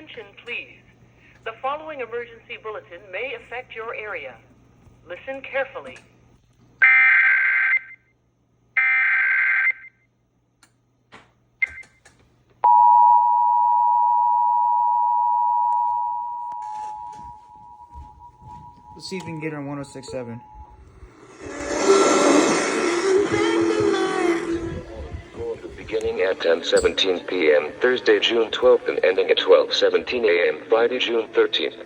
Attention, please. The following emergency bulletin may affect your area. Listen carefully. Let's see if we can get her on 106.7. Beginning at 10:17 p.m. Thursday, June 12th and ending at 12:17 a.m. Friday, June 13th.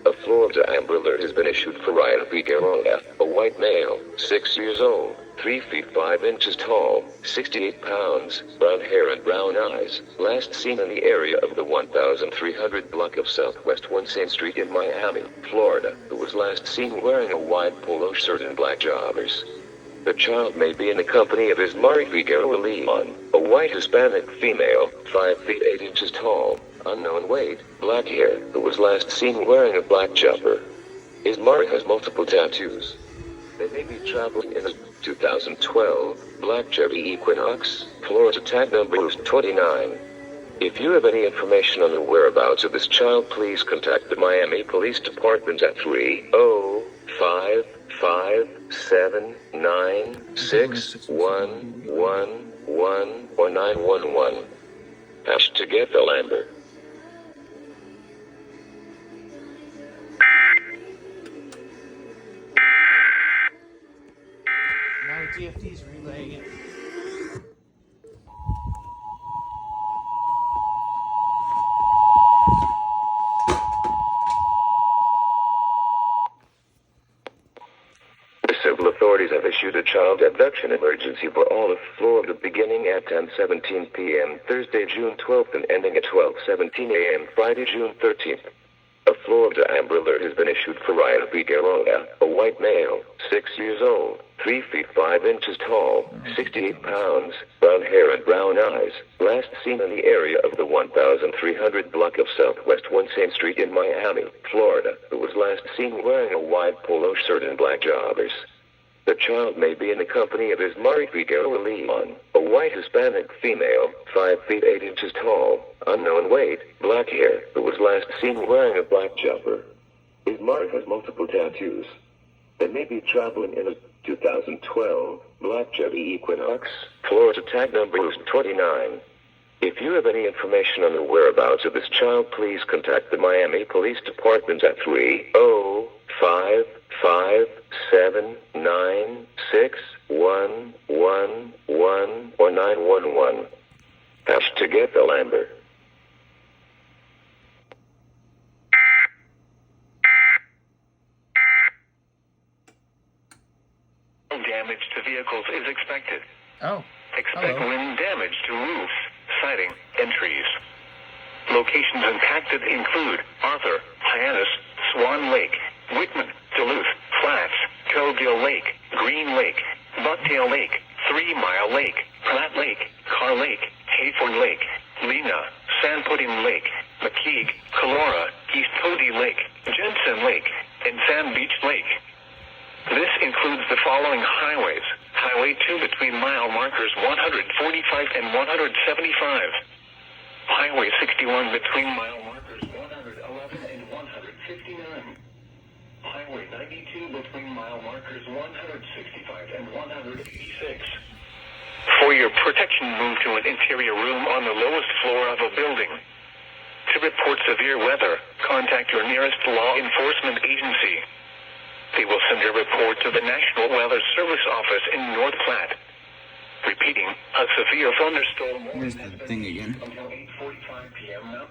A Florida Amber Alert has been issued for Ryan Figueroa, a white male, 6 years old, 3 feet 5 inches tall, 68 pounds, brown hair and brown eyes, last seen in the area of the 1300 block of Southwest 1 Saint Street in Miami, Florida, who was last seen wearing a white polo shirt and black joggers. The child may be in the company of Ismari Figueroa Leon, a white Hispanic female, 5 feet 8 inches tall, unknown weight, black hair, who was last seen wearing a black jumper. Ismari has multiple tattoos. They may be traveling in a 2012 Black Chevy Equinox, Florida tag number is 29. If you have any information on the whereabouts of this child, please contact the Miami Police Department at 305-579-6111 or 911. Hashtag FL Amber. Now the TFT's relaying it. The civil authorities have issued a child abduction emergency for all of Florida beginning at 10:17 p.m. Thursday, June 12th and ending at 12:17 a.m. Friday, June 13th. A Florida Amber Alert has been issued for Ryan Figueroa, a white male, 6 years old, 3 feet 5 inches tall, 68 pounds, brown hair and brown eyes, last seen in the area of the 1300 block of Southwest 1 Saint Street in Miami, Florida, who was last seen wearing a white polo shirt and black joggers. The child may be in the company of Ismari Figueroa Leon, a white Hispanic female, 5 feet 8 inches tall, unknown weight, black hair, who was last seen wearing a black jumper. Ismari has multiple tattoos. They may be traveling in a 2012 Black Chevy Equinox, Florida tag number is 29. If you have any information on the whereabouts of this child, please contact the Miami Police Department at 305-579-6111 or 911. Hashtag FL Amber. Damage to vehicles is expected. Oh. Expect Hello. wind damage to roofs, siding, and trees. Locations impacted include Arthur, Hyannis, Swan Lake, Whitman, Duluth, Flats, Coverdale Lake, Green Lake, Bucktail Lake, 3 Mile Lake, Platte Lake, Carr Lake, Hayford Lake, Lena, San Pudding Lake, McKeague, Calora, East Cody Lake, Jensen Lake, and Sand Beach Lake. This includes the following highways. Highway 2 between mile markers 145 and 175. Highway 61 between mile markers 111 and 159. Highway 92 between mile markers 165 and 186. For your protection, move to an interior room on the lowest floor of a building. To report severe weather, contact your nearest law enforcement agency. They will send a report to the National Weather Service office in North Platte. Repeating, a severe thunderstorm Here's the thing again. until 8:45 p.m. now.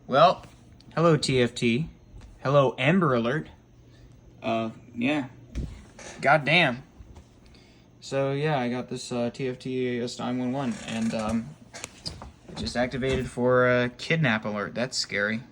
Well, hello TFT. Hello Amber Alert. Yeah. Goddamn. So yeah, I got this TFT S911 and it just activated for kidnap alert. That's scary.